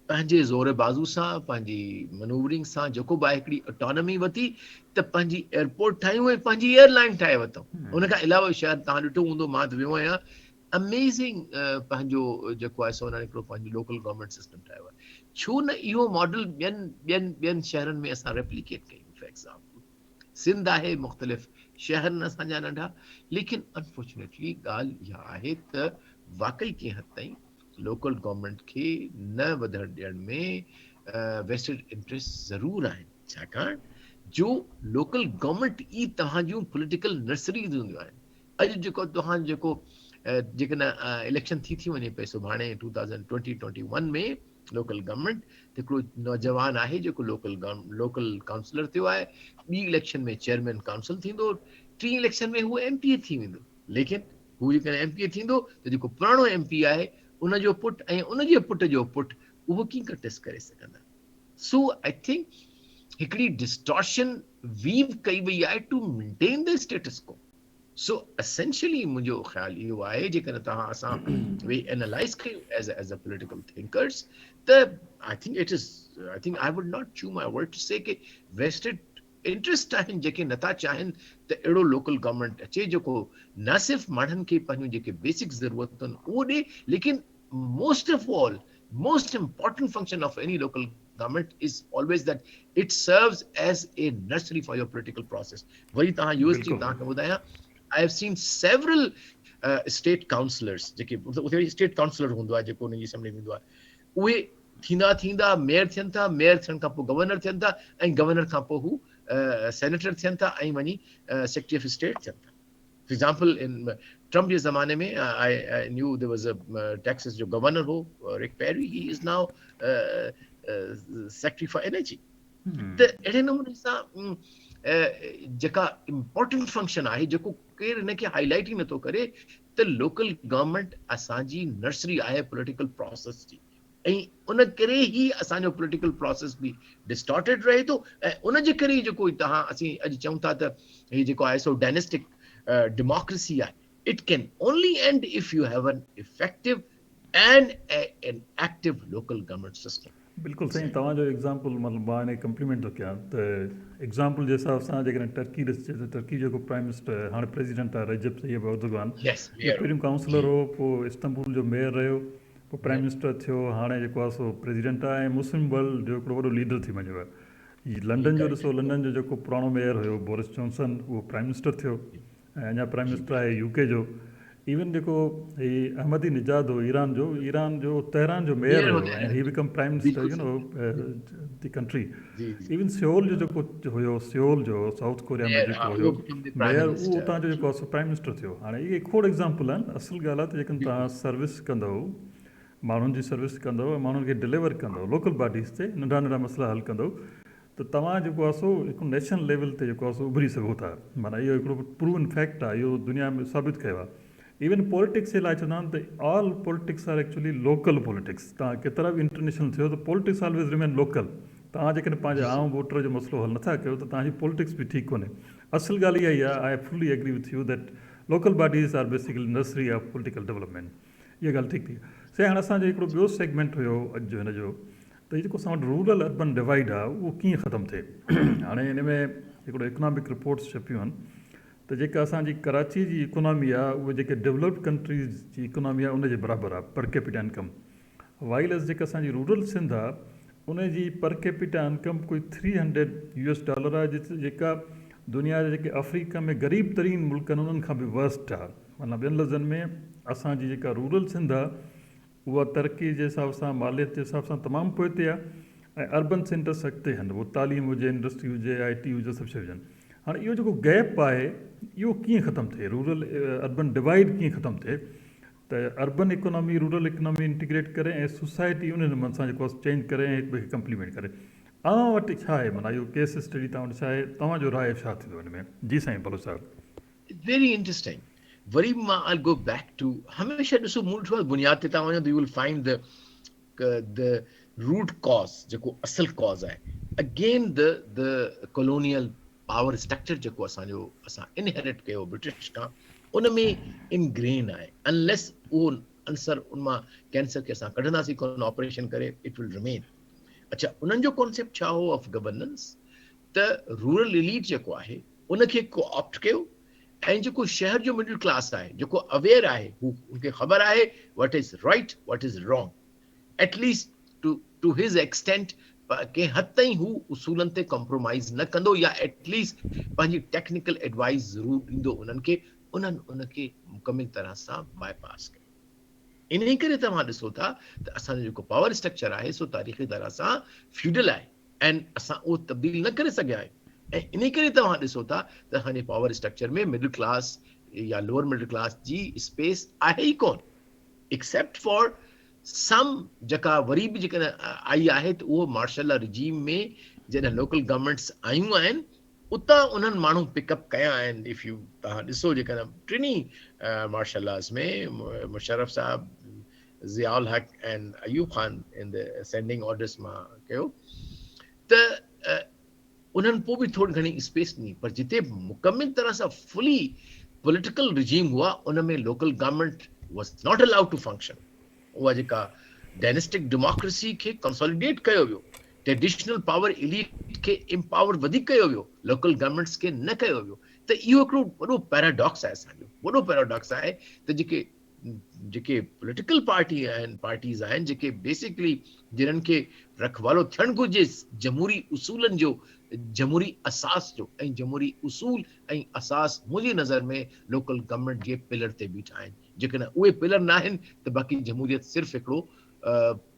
पंहिंजे ज़ोर बाज़ू सां, पंहिंजी मनूवरिंग सां जेको बि आहे हिकिड़ी ऑटोनॉमी वरिती, त पंहिंजी एयरपोर्ट ठाहियूं ऐं पंहिंजी एयरलाइन ठाहे वरितऊं। उनखां अलावा शायदि तव्हां ॾिठो हूंदो, मां त वियो आहियां, अमेज़िंग पंहिंजो जेको आहे सो हुननि हिकिड़ो पंहिंजो लोकल गवर्नमेंट सिस्टम ठाहियो आहे। छो न इहो मॉडल ॿियनि शहरनि में असां रेप्लिकेट कयूं? फॉर एग्ज़ाम्पल सिंध आहे, मुख़्तलिफ़ शहर आहिनि असांजा नंढा, लेकिन अनफॉर्चुनेटली ॻाल्हि इहा आहे त वाक़ई कंहिं हद ताईं लोकल गवर्नमेंट खे न वधण ॾियण में वेस्टेड इंट्रस्ट ज़रूर आहिनि, छाकाणि जो लोकल गवर्नमेंट ई तव्हां जूं पॉलिटिकल नर्सरीज़ हूंदियूं आहिनि। अॼु जेको तव्हां जेको जेकॾहिं इलेक्शन थी वञे पई सुभाणे 2020-21 में लोकल गवर्नमेंट, हिकिड़ो नौजवान आहे जेको लोकल काउंसलर थियो आहे, ॿी इलेक्शन में चेयरमैन काउंसिल थींदो, टी इलेक्शन में हू MP थी वेंदो। लेकिन हू जेकॾहिं MP थींदो त जेको पुराणो MP आहे उनजो पुटु ऐं उनजे पुट जो पुटु उहो कीअं कंटेस्ट करे सघंदा? सो आई थिंक हिकिड़ी डिस्टॉर्शन वीव कई वई आहे टू मेंटेन द स्टेटस को। सो एसेंशियली मुंहिंजो ख़्यालु इहो आहे, जेकॾहिं तव्हां असां वे एनालाइज़ कयूं एज अ पॉलिटिकल थिंकर्स, त I think I would not चू माई वर्ड टू से के वेस्टेड इंट्रस्ट आहिनि जेके नथा चाहिनि त अहिड़ो लोकल गवर्नमेंट अचे जेको न सिर्फ़ु माण्हुनि खे पंहिंजूं जेके बेसिक ज़रूरतूं आहिनि उहो ॾे, लेकिन most of all most important function of any local government is always that it serves as a nursery for your political process. वही तहां यूएसटी बिल्कुलु तहां खे ॿुधायां, I have seen several state councillors जेके उते स्टेट काउंसलर हूंदो आहे जेको उन जी असेंबली में हूंदो आहे, उहे थींदा थींदा मेयर थियनि था, मेयर थियण खां पोइ गवर्नर थियनि था, ऐं गवर्नर खां पोइ हू सेनेटर थियनि था, ऐं वञी सेक्रेटरी ऑफ स्टेट थियनि था. For example, in Trump जे ज़माने में I knew there was a Texas जो गवर्नर हो Rick Perry, he is now Secretary for Energy. त अहिड़े नमूने सां जेका इम्पोर्टेंट फंक्शन आहे जेको केरु हिनखे हाईलाइट ई नथो करे, त लोकल गवर्नमेंट असांजी नर्सरी आहे पॉलिटिकल प्रोसेस जी, ऐं उन करे ई असांजो पॉलिटिकल प्रोसेस बि डिस्टॉर्टेड रहे थो, ऐं उन जे करे जेको तव्हां असीं अॼु चऊं था त हीउ जेको आहे सो डायनेस्टिक democracy आहे, it can only end if you have an effective and an active local government system. बिल्कुलु सही. तव्हांजो एग्ज़ाम्पल मतिलबु मां हिन कम्प्लीमेंट थो कयां त एग्ज़ाम्पल जे हिसाब सां जेकॾहिं टर्की ॾिसजे त टर्की जेको प्राइम मिनिस्टर हाणे प्रेसिडेंट आहे रजब तय्यब एर्दोगान, पहिरियों काउंसलर हो, पोइ इस्तांबुल जो मेयर रहियो, पोइ प्राइम मिनिस्टर थियो, हाणे जेको आहे सो प्रेसिडेंट आहे, ऐं मुस्लिम वर्ल्ड जो हिकिड़ो वॾो लीडर थी वञो आहे. लंडन जो ॾिसो, लंडन जो जेको पुराणो मेयर हुयो बोरिस जॉनसन, उहो प्राइम मिनिस्टर थियो, ऐं अञा प्राइम मिनिस्टर आहे यूके जो. इवन जेको हीउ अहमदी निजाद हो ईरान जो तेहरान जो मेयर हुयो, ऐं he become prime minister you know the country. Even Seoul जो जेको हुयो, सियोल जो साउथ कोरिया में जेको हुयो मेयर, उहो उतां जो जेको आहे प्राइम मिनिस्टर थियो. हाणे इहे खोड़ एग्ज़ाम्पल आहिनि. असल ॻाल्हि आहे त जेकॾहिं तव्हां सर्विस कंदव, माण्हुनि जी सर्विस कंदव, माण्हुनि खे डिलीवर कंदव, लोकल बॉडीज़ ते नंढा नंढा मसइला हल कंदव, त तव्हां जेको आहे सो हिकु नेशनल लेवल ते जेको आहे सो उभरी सघो था. माना इहो हिकिड़ो प्रूवन फैक्ट आहे, इहो दुनिया में साबित कयो आहे. इवन पॉलिटिक्स जे लाइ चवंदा आहिनि त all politics are actually local politics. तव्हां केतिरा बि इंटरनेशनल थियो त पॉलिटिक्स ऑलवेज रिमेन लोकल. तव्हां जेकॾहिं पंहिंजे आम वोटर जो मसइलो हल नथा कयो त तव्हांजी पॉलिटिक्स बि ठीकु कोन्हे. असल ॻाल्हि इहा ई आहे, I fully agree with you that local bodies are basically nursery of political development. इहा ॻाल्हि ठीकु थी. से हाणे असांजो हिकिड़ो ॿियो सेगमेंट हुयो अॼु जो हिन जो, त जेको असां वटि रूरल अर्बन डिवाइड आहे उहो कीअं ख़तमु थिए. हाणे हिन में हिकिड़ो इकोनॉमिक रिपोर्ट्स छपियूं आहिनि त जेका असांजी कराची जी इकोनॉमी आहे उहा जेके डेवलप्ड कंट्रीज़ जी इकोनॉमी आहे उनजे बराबरि आहे पर कैपिटा इनकम. वाइलस जेका असांजी रूरल सिंध आहे उन जी पर कैपिटा इनकम कोई $300 आहे, जेका दुनिया जे जेके अफ्रीका में ग़रीब तरीन मुल्क आहिनि उन्हनि खां बि वर्स्ट आहे. माना ॿियनि लफ़्ज़नि में असांजी जेका रूरल सिंध आहे उहा तरक़ी जे हिसाब सां, मालियत जे हिसाब सां तमामु पोइ ते आहे, ऐं अर्बन सेंटर्स अॻिते आहिनि. उहो तालीम हुजे, इंडस्ट्री हुजे, IT हुजे, सभु शइ हुजनि. हाणे इहो जेको गैप आहे इहो कीअं ख़तमु थिए, रूरल अर्बन डिवाइड कीअं ख़तमु थिए, त urban economy rural economy integrate करे ऐं सोसाइटी उन नमूने सां जेको आहे चेंज करे ऐं हिक ॿिए खे कम्प्लीमेंट करे. अव्हां वटि छा आहे, माना इहो केस स्टडी तव्हां वटि छा आहे, तव्हांजो राय छा थींदो हिन में? जी साईं बलोच साहिबु. Very interesting. वरी मां I'll go back to हमेशा ॾिसो मूल बुनियाद ते तव्हां वञो, you will find the root cause, जेको असल कॉज आहे. Again the colonial power structure जेको असां इनहेरिट कयो ब्रिटिश खां, उन में इनग्रेन आहे. अनलेस उहो आंसर उन मां कैंसर खे असां कढंदासीं कोन ऑपरेशन करे, इट विल रिमेन. अच्छा, उन्हनि जो कॉन्सेप्ट छा हो ऑफ गवर्नेंस, त रूरल एलीट जेको आहे उनखे को ऑप्ट कयो, ऐं जेको शहर जो मिडिल क्लास आहे जेको अवेयर आहे, उनखे ख़बर आहे what is right what is wrong, at least to his extent. कंहिं हद ताईं हू उसूलनि ते कॉम्प्रोमाइज़ न कंदो, या एटलीस्ट पंहिंजी टेक्निकल एडवाइस ज़रूरु ॾींदो उन्हनि खे, उन्हनि उनखे मुकमिल तरह सां बाईपास कयो. इन करे तव्हां ॾिसो था त असांजो जेको पावर स्ट्रक्चर आहे सो तारीख़ी तरह सां फ्यूडल आहे, ऐं असां उहो तब्दील न करे सघिया आहियूं. ऐं इन करे तव्हां ॾिसो था त असांजे पावर स्ट्रक्चर में मिडिल क्लास या लोअर मिडिल क्लास जी स्पेस आहे ई कोन, एक्सेप्ट फॉर सम जेका वरी बि जेकॾहिं आई आहे त उहो मार्शल रिजीम में जॾहिं लोकल गवर्नमेंट्स आयूं आहिनि उतां उन्हनि माण्हू पिकअप कया आहिनि. इफ यू तव्हां ॾिसो जेकॾहिं टिनी मार्शल में मुशर्रफ साहब, ज़ियाउल हक and Ayub Khan in the ascending orders मां कयो, त उन्हनि पोइ बि थोरी घणी स्पेस ॾिनी. पर जिते मुकमिल तरह सां फुली पॉलिटिकल रिजीम हुआ उन में local government was not allowed to function. उहा जेका डायनेस्टिक डेमोक्रेसी खे कंसोलिडेट कयो वियो, ट्रेडिशनल पावर एलीट खे एम्पावर वधीक कयो वियो, लोकल गवर्नमेंट्स खे न कयो वियो. त इहो हिकिड़ो वॾो पैराडॉक्स आहे, असांजो वॾो पैराडॉक्स आहे त जेके जेके पॉलिटिकल पार्टीज़ आहिनि जेके बेसिकली जिन्हनि खे रखवालो थियणु घुरिजे जमहूरी उसूलनि जो, जमहूरी असास जो, ऐं जमहूरी उसूल ऐं असास मुंहिंजी नज़र में लोकल गवर्नमेंट जे पिलर ते बीठा आहिनि। जेकॾहिं उहे पिलर न आहिनि त बाक़ी जमहूरियत सिर्फ़ु हिकिड़ो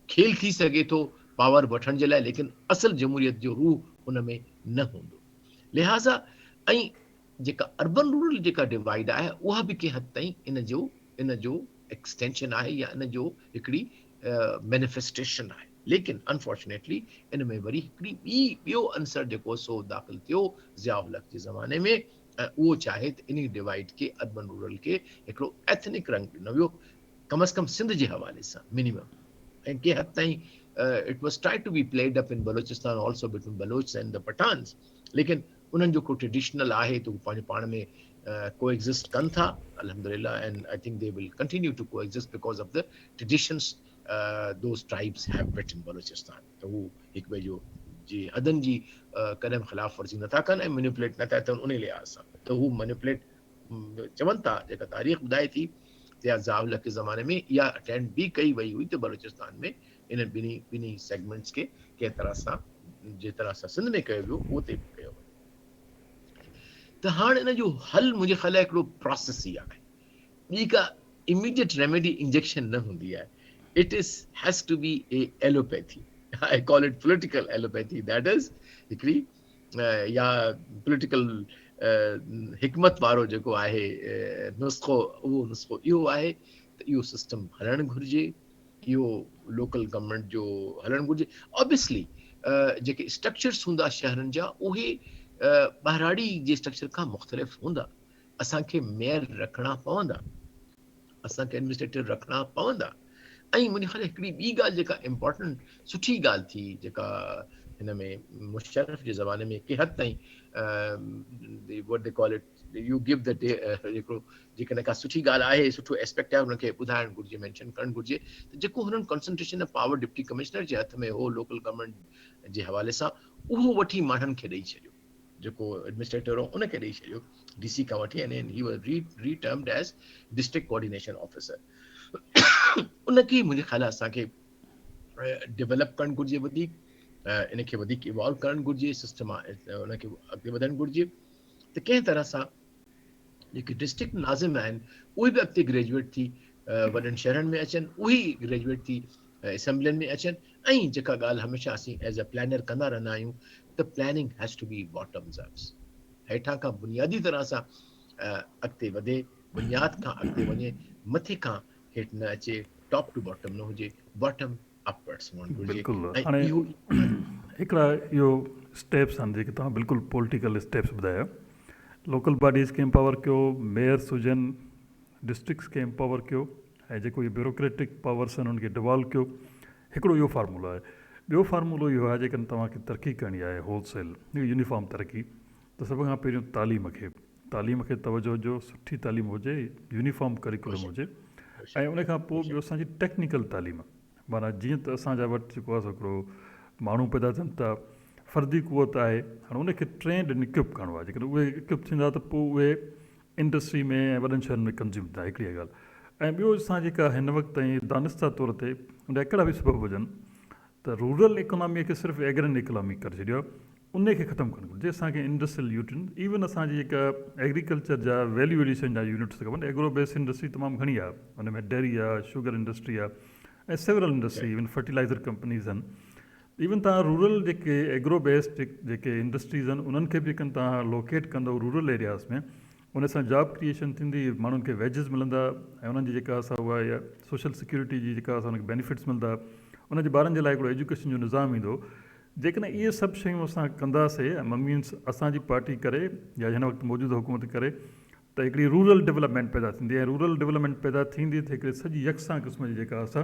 खेल थी सघे थो पावर वठण जे लाइ, लेकिन असल जमहूरियत जो रूह हुन में न हूंदो। लिहाज़ा ऐं जेका अर्बन रूरल जेका डिवाइड आहे उहा बि कंहिं हद ताईं इन जो एक्सटेंशन आहे या इन जो हिकिड़ी मैनिफेस्टेशन आहे। लेकिन अनफॉर्चुनेटली इन में वरी हिकिड़ी ॿियो अंसर जेको सो दाख़िल थियो ज़िया उल हक़ जे ज़माने में, ऐं उहो चाहे त इन डिवाइड खे अर्बन रूरल खे हिकिड़ो एथनिक रंग ॾिनो वियो, कम अज़ कम सिंध जे हवाले सां मिनिमम। ऐं कंहिं हद ताईं it was tried to be played up in Balochistan also between Baloch and the Pathans, लेकिन उन्हनि जो को ट्रेडिशनल आहे त उहे पंहिंजे पाण में कोएग्जिस्ट कनि था अल्हम्दुलिल्लाह, and I think they will continue to coexist because of the traditions those tribes have bit in Balochistan. त हू हिकु ॿिए जो जी हदनि जी कॾहिं ख़िलाफ़ वर्ज़ी नथा कनि ऐं मैनिपुलेट नथा थियनि उन लिहाज़ सां। त हू मैनिपुलेट चवनि था, जेका तारीख़ ॿुधाए थी या ज़िया उल हक़ के ज़माने में इहा अटेम्प्ट भी कई वई हुई त बलोचिस्तान में इन ॿिन्ही सेगमेंट्स खे कंहिं तरह सां जे तरह सां सिंध में कयो वियो उहो ते बि कयो वियो। त हाणे इन जो हल मुंहिंजे ख़्याल आहे हिकिड़ो प्रोसेस ई आहे, ॿी का इमीडिएट रेमेडी इंजेक्शन न हूंदी आहे। It is has to be a allopathy, I call it political allopathy, that is हिकिड़ी या पॉलिटिकल हिकमत वारो जेको आहे नुस्ख़ो, उहो नुस्ख़ो इहो आहे त इहो सिस्टम हलणु घुरिजे, इहो लोकल गवर्नमेंट जो हलणु घुरिजे। ऑब्वियसली जेके स्ट्रक्चर्स हूंदा शहरनि जा उहे ॿाहिराड़ी जे स्ट्रक्चर खां मुख़्तलिफ़ हूंदा। असांखे मेयर रखणा पवंदा, असांखे एडमिनिस्ट्रेटर रखणा पवंदा। ऐं मुंहिंजे ख़्याल हिकिड़ी ॿी ॻाल्हि जेका इम्पोर्टेंट सुठी ॻाल्हि थी जेका हिन में मुशर्रफ जे ज़माने में कंहिं हद ताईं what they call it U give the day हिकिड़ो जेकॾहिं का सुठी ॻाल्हि आहे, सुठो एस्पेक्ट आहे, हुनखे ॿुधाइणु घुरिजे, मेंशन करणु घुरिजे। त जेको हुननि concentration of power deputy commissioner जे हथ में हो लोकल गवर्नमेंट जे हवाले सां, उहो वठी माण्हुनि खे ॾेई छॾियो, जेको एडमिनिस्ट्रेटर हो उनखे ॾेई छॾियो DC खां वठी, and he was returned as district coordination officer. उनखे मुंहिंजे ख़्याल असांखे डेवलप करणु घुरिजे, वधीक इनखे वधीक इवॉल्व करणु घुरिजे, सिस्टम उनखे अॻिते वधणु घुरिजे। त कंहिं तरह सां जेके डिस्ट्रिक्ट नाज़िम आहिनि उहे बि अॻिते ग्रेजुएट थी वॾनि शहरनि में अचनि, उहे ग्रेजुएट थी असेंबलियुनि में अचनि। ऐं जेका ॻाल्हि हमेशह असीं एज़ अ प्लानर कंदा रहंदा आहियूं त planning has to be bottoms up, हेठां खां बुनियादी तरह सां अॻिते वधे, बुनियाद खां अॻिते वञे, मथे खां हेठि न अचे, टॉप टू बॉटम न हुजे, बॉटम अपवर्ड्स हुअणु घुरिजे। बिल्कुलु। ऐं हाणे इहो हिकिड़ा इहो स्टेप्स आहिनि जेके तव्हां बिल्कुलु पॉलिटिकल स्टेप्स ॿुधाया। लोकल बॉडीज़ खे एम्पावर कयो, मेयर्स हुजनि, डिस्ट्रिक्ट्स खे एम्पावर कयो, ऐं जेको इहे ब्यूरोक्रेटिक पावर्स आहिनि उनखे डिवॉल्व कयो। हिकिड़ो इहो फार्मूलो आहे। ॿियो फार्मूलो इहो आहे जेकॾहिं तव्हांखे तरक़ी करणी आहे होलसेल यूनिफॉर्म तरक़ी, त सभ खां पहिरियों तालीम खे तवजो ॾियो, सुठी तालीम हुजे, यूनिफॉर्म करिकुलम हुजे। ऐं उन खां पोइ ॿियो असांजी टेक्निकल तालीम, माना जीअं त असांजा वटि जेको आहे हिकिड़ो माण्हू पैदा थियनि था, फर्दी क़ुवत आहे, हाणे उनखे ट्रेंड एंड इक्विप करिणो आहे। जेकॾहिं उहे इक्विप थींदा त पोइ उहे इंडस्ट्री में ऐं वॾनि शहरनि में कंज़्यूम थींदा, हिकिड़ी ॻाल्हि। ऐं ॿियो असां जेका हिन वक़्त ताईं दानिस्ता तौर ते उनजा हिकिड़ा बि सबब हुजनि त रूरल इकोनॉमीअ खे सिर्फ़ु एग्रन इकोनॉमी करे छॾियो, उनखे ख़तमु करणु घुरिजे। असांखे इंडस्ट्रियल यूनिट, इवन असांजी जेका एग्रीकल्चर जा वैल्यू एडिशन जा यूनिट्स खपनि। एग्रो बेस्ड इंडस्ट्री तमामु घणी आहे, हुन में डेयरी आहे, शुगर इंडस्ट्री आहे, ऐं several industry, even fertiliser companies आहिनि। इवन तव्हां रूरल जेके एग्रो बेस्ड जेके इंडस्ट्रीज़ आहिनि उन्हनि खे बि जेकॾहिं तव्हां लोकेट कंदव रूरल एरियाज़ में, उन सां जॉब क्रिएशन थींदी, माण्हुनि खे वेजिस मिलंदा, ऐं उन्हनि जी जेका असां उहा या सोशल सिक्योरिटी जी जेका असां उनखे बेनिफिट्स मिलंदा, उनजे ॿारनि जे लाइ हिकिड़ो एजुकेशन जो निज़ाम ईंदो। जेकॾहिं इहे सभु शयूं असां कंदासीं, मीन्स असांजी पार्टी करे या हिन वक़्तु मौजूदु हुकूमत करे, त हिकिड़ी रूरल डेवलपमेंट पैदा थींदी। ऐं रूरल डेवलपमेंट पैदा थींदी त हिकिड़ी सॼी यकसां क़िस्म जी जेका असां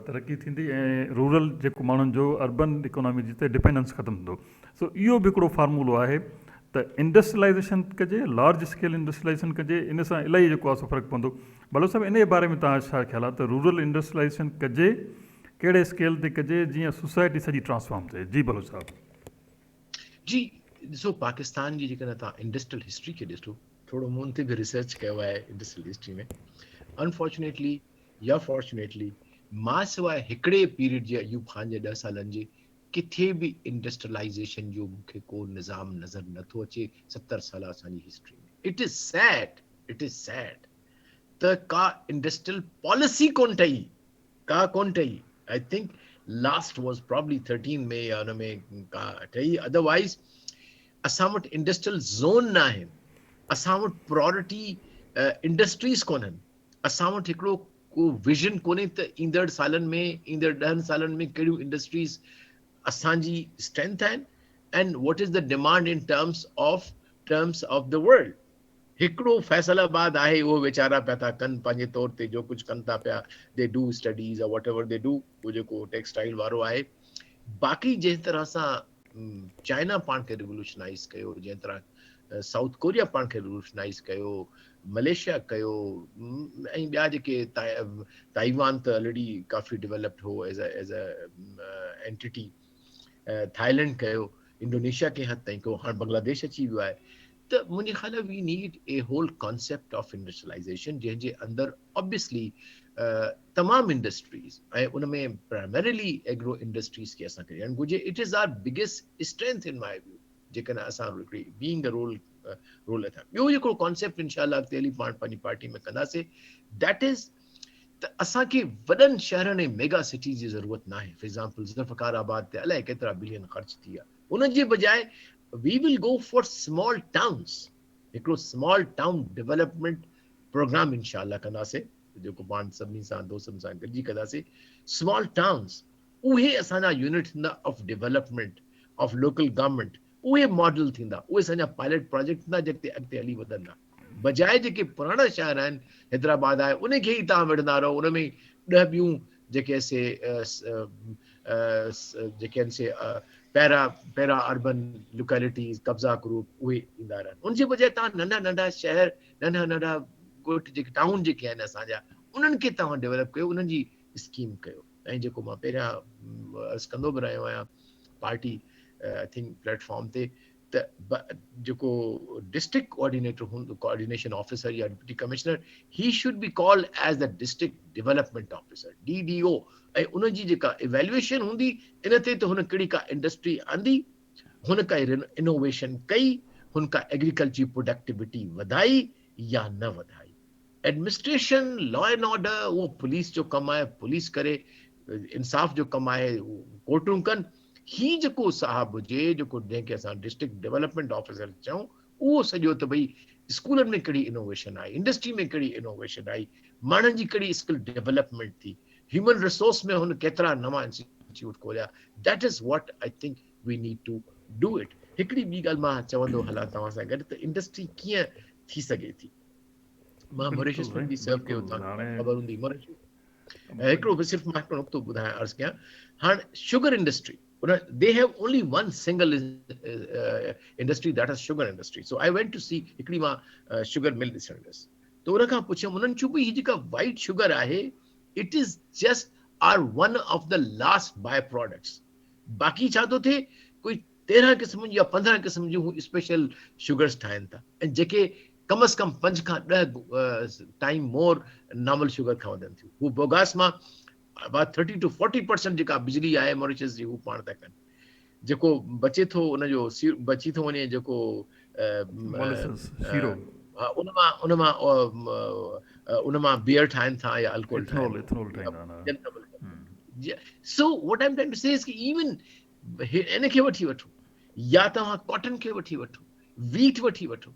तरक़ी थींदी, ऐं रूरल जेको माण्हुनि जो अर्बन इकोनॉमी जी ते डिपेंडेंस ख़तमु थींदो। सो इहो बि हिकिड़ो फार्मूलो आहे त इंडस्ट्रियलाइज़ेशन कजे, लार्ज स्केल इंडस्ट्रियलाइज़ेशन कजे, इन सां इलाही जेको आहे सो फ़र्क़ु पवंदो। भलो साहिबु इन जे बारे में तव्हां छा ख़्यालु आहे त रूरल इंडस्ट्रियलाइज़ेशन कजे, कहिड़े स्केल ते कजे, जीअं सोसाइटी सॼी ट्रांसफॉर्म थिए? जी भलो साहिबु। जी ॾिसो, पाकिस्तान जी जेकॾहिं तव्हां इंडस्ट्रियल हिस्ट्री खे ॾिसो, थोरो मूं ते बि रिसर्च कयो आहे इंडस्ट्रियल हिस्ट्री में, अनफॉर्चुनेटली या फॉर्चुनेटली मां सवाइ हिकिड़े पीरियड जे अयूब खान जे 10 सालनि जे किथे बि इंडस्ट्रियलाइजेशन जो मूंखे को निज़ाम नज़र नथो अचे 70 साल असांजी हिस्ट्री में. इट इज़ सैड त का इंडस्ट्रियल पॉलिसी कोन ठही, का कोन ठही. I think last was probably 13 में या हुन में का ठही. अदरवाइज़ असां वटि इंडस्ट्रियल ज़ोन न आहिनि, असां वटि प्रायोरिटी इंडस्ट्रीज़ कोन्हनि, असां वटि हिकिड़ो को विजन कोन्हे त ईंदड़ सालनि में, ईंदड़ 10 सालनि में कहिड़ियूं इंडस्ट्रीज़ असांजी स्ट्रेंथ आहिनि and what is the demand in terms of the world. हिकिड़ो फैसलाबाद आहे, उहो वीचारा पिया था कनि पंहिंजे तौर ते जो कुझु कनि था पिया, दे डू स्टडीज़ और वॉट एवर दे डू, उहो जेको टेक्सटाइल वारो आहे. बाक़ी जंहिं तरह सां चाइना पाण खे रिवोल्यूशनाइज़ कयो, जंहिं तरह साउथ कोरिया पाण खे रिवोल्यूशनाइज़ कयो, मलेशिया कयो, ऐं ॿिया जेके ताइवान त ऑलरेडी काफ़ी डेवलप्ड हो एज़ अ एंटिटी, थाईलैंड कयो, इंडोनेशिया के हद ताईं कयो, हाणे बांग्लादेश अची वियो आहे. त मुंहिंजे ख़्याल में we need a whole concept of industrialisation जंहिंजे अंदरि ऑब्वियसली तमामु इंडस्ट्रीज़ ऐं उन में प्राइमरीली एग्रो इंडस्ट्रीज़ खे असांखे ॾियणु घुरिजे. It is our biggest strength in my view जेकॾहिं असां हिकिड़ी बीइंग अ रोल अथां. ॿियो जेको कॉन्सेप्ट इनशाअल्लाह अॻिते हली पाण पंहिंजी पार्टी में कंदासीं, दैट इज़ त असांखे वॾनि शहरनि ऐं मेगा सिटीज़ जी ज़रूरत न आहे. फॉर एग्ज़ाम्पल ज़ुल्फ़िकार ते अलाए केतिरा बिलियन ख़र्च थी विया. उन जे बजाए we will go for small towns, हिकिड़ो स्मॉल टाउन डेवलपमेंट प्रोग्राम इनशाअल्लाह कंदासीं, जेको पाण सभिनी सां दोस्तनि सां गॾिजी कंदासीं. स्मॉल टाउन्स उहे असांजा यूनिट थींदा of development of local government, उहे मॉडल थींदा, उहे असांजा पायलट प्रोजेक्ट थींदा जेके अॻिते हली वधंदा. बजाए जेके पुराणा शहर आहिनि, हैदराबाद आहे, उनखे ई तव्हां विढ़ंदा रहो, उन में 10 ॿियूं जेके से जेके आहिनि से पैरा अर्बन लोकेलिटीज़, कब्ज़ा ग्रुप, उहे ईंदा रहनि. उनजे बजाए तव्हां नंढा नंढा शहर, नंढा नंढा ॻोठ जेके टाउन जेके आहिनि असांजा, उन्हनि खे तव्हां डेवलप कयो, उन्हनि जी स्कीम कयो. ऐं जेको मां पहिरियां अर्ज़ु कंदो बि रहियो आहियां पार्टी आई थिंक प्लेटफॉर्म ते, त जेको डिस्ट्रिक्ट कोऑर्डिनेटर हूंदो, कोऑर्डिनेशन ऑफिसर या deputy commissioner, he should be called as the district development officer, DDO. ऐं उनजी जेका इवेल्युएशन हूंदी इन ते त हुन कहिड़ी का इंडस्ट्री आंदी, हुन का इनोवेशन कई, हुन का एग्रीकल्चर जी प्रोडक्टिविटी वधाई या न वधाई. एडमिनिस्ट्रेशन, लॉ एंड ऑर्डर, उहो पुलिस जो कमु आहे, पुलिस करे, इंसाफ़ जो कमु आहे, कोर्टूं कनि. ही जेको साहब हुजे, जेको जंहिंखे असां डिस्ट्रिक्ट डेवलपमेंट ऑफिसर चऊं, उहो सॼो त भई स्कूलनि में कहिड़ी इनोवेशन आई, इंडस्ट्री में कहिड़ी इनोवेशन आई, माण्हुनि जी कहिड़ी स्किल डेवलपमेंट थी, ह्यूमन रिसोर्स में हुन केतिरा नवां इंस्टीट्यूट खोलिया. That is what I think we need to do it. हिकिड़ी ॿी ॻाल्हि मां चवंदो हलां तव्हां सां गॾु, त इंडस्ट्री कीअं थी सघे थी. मां मॉरिशस में बि सर्व कयो, तव्हांखे ख़बर हूंदी. हिकिड़ो बि सिर्फ़ु मां हिकिड़ो नुक़्तो ॿुधायां, अर्ज़ु कयां. हाणे sugar industry, they have only one single industry, that is sugar industry. So I went to see हिकिड़ी मां sugar mill ॾिसण वियुसि. त उन खां पुछियो, उन्हनि चयो भई ही जेका वाइट शुगर आहे, it is just are one of the last byproducts. बाक़ी छा थो थिए, कोई 13 क़िस्म या 15 क़िस्म जूं स्पेशल शुगर्स ठाहिनि था, ऐं जेके कम से कम 5 खां 10 टाइम मोर नॉर्मल शुगर खां वधनि थियूं. हू बोगास मां about 30 to 40% जेका बिजली आहे मॉरिशस जी, हू पाण था कनि. जेको बचे थो उनजो बची थो वञे, जेको उन मां बियर ठाहिनि था या अल्कोहल ठाहिनि. So what I am trying to say is कि इवन इनखे वठी वठो, या तव्हां कॉटन खे वठी वठो, वीट वठी वठो.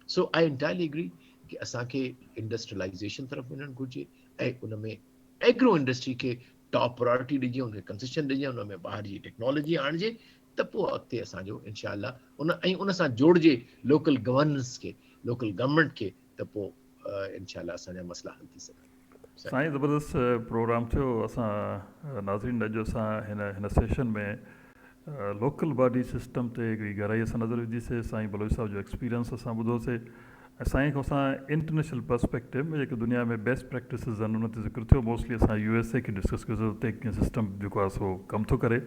सो आई एंटायरली एग्री कि असांखे इंडस्ट्रियलाइजेशन तरफ़ वञणु घुरिजे, ऐं उन में एग्रो इंडस्ट्री खे टॉप प्रायोरिटी ॾिजे, उनखे कंसेशन ॾिजे, उन में ॿाहिरि जी टेक्नोलॉजी आणिजे, त पोइ अॻिते असांजो इनशाअल्लाह उन सां जोड़िजे लोकल गवर्नेंस खे, लोकल गवर्नमेंट खे, त पोइ इनशाअल्लाह असांजा मसला हल थी सघनि. साईं ज़बरदस्त प्रोग्राम थियो. असां नाज़रीन अॼु असां हिन सेशन में लोकल बॉडी सिस्टम ते हिकिड़ी गहराईअ सां नज़र विझीसीं. साईं बलोच साहिब जो एक्सपीरियंस असां ॿुधोसीं, ऐं साईं खां असां इंटरनेशनल पर्सपेक्टिव में जेके दुनिया में बेस्ट प्रैक्टिसिस आहिनि उन ते ज़िक्र थियो. मोस्टली असां USA खे डिस्कस कयोसीं, उते कीअं सिस्टम जेको आहे सो कमु थो करे.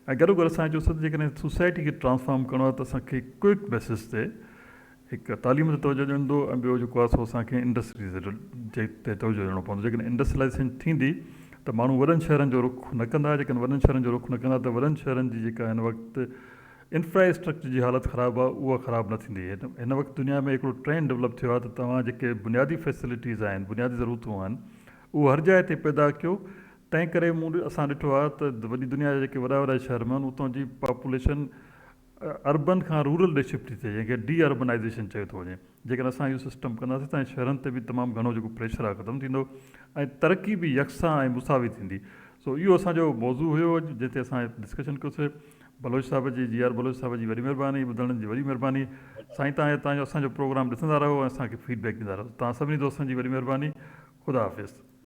ऐं गॾो गॾु असां चयोसीं जेकॾहिं सोसाइटी खे ट्रांसफॉर्म करिणो आहे त असांखे क्विक बेसिस ते हिकु तालीम ते तवजो ॾींदो ऐं ॿियो जेको आहे सो असांखे इंडस्ट्रीज़ जे ते तवजो ॾियणो पवंदो। जेकॾहिं इंडस्ट्रियलाइज़ेशन थींदी त माण्हू वॾनि शहरनि जो रुख न कंदा, जेकॾहिं वॾनि शहरनि जो रुख न कंदा त वॾनि शहरनि जी जेका हिन वक़्तु इंफ्रास्ट्रक्चर जी हालत ख़राबु आहे उहा ख़राबु न थींदी। हिन वक़्तु दुनिया में हिकिड़ो ट्रेंड डेवलप थियो आहे त तव्हां जेके बुनियादी फैसिलिटीज़ आहिनि, बुनियादी ज़रूरतूं आहिनि, उहो हर जाइ ते पैदा कयो। तंहिं करे असां ॾिठो आहे त वॾी दुनिया जा जेके वॾा वॾा शहर आहिनि उतां जी पॉपुलेशन अर्बन खां रूरल ॾे शिफ्ट थी थिए, जंहिंखे डी अर्बनाइज़ेशन चयो थो वञे। जेकॾहिं असां इहो सिस्टम कंदासीं त शहरनि ते बि तमामु घणो जेको प्रेशर आहे ख़तमु थींदो ऐं तरक़ी बि यकसां ऐं मुसावी थींदी। सो इहो असांजो मौज़ू हुयो अॼु जिते असां डिस्कशन कयोसीं। बलोच साहिब जी, जी आर बलोच साहिब जी वॾी महिरबानी, ॿुधण जी वॾी महिरबानी। साईं तव्हांजो असांजो प्रोग्राम ॾिसंदा रहो ऐं असांखे फीडबैक ॾींदा रहो। तव्हां सभिनी दोस्तनि जी वॾी महिरबानी। ख़ुदा हाफ़िज़।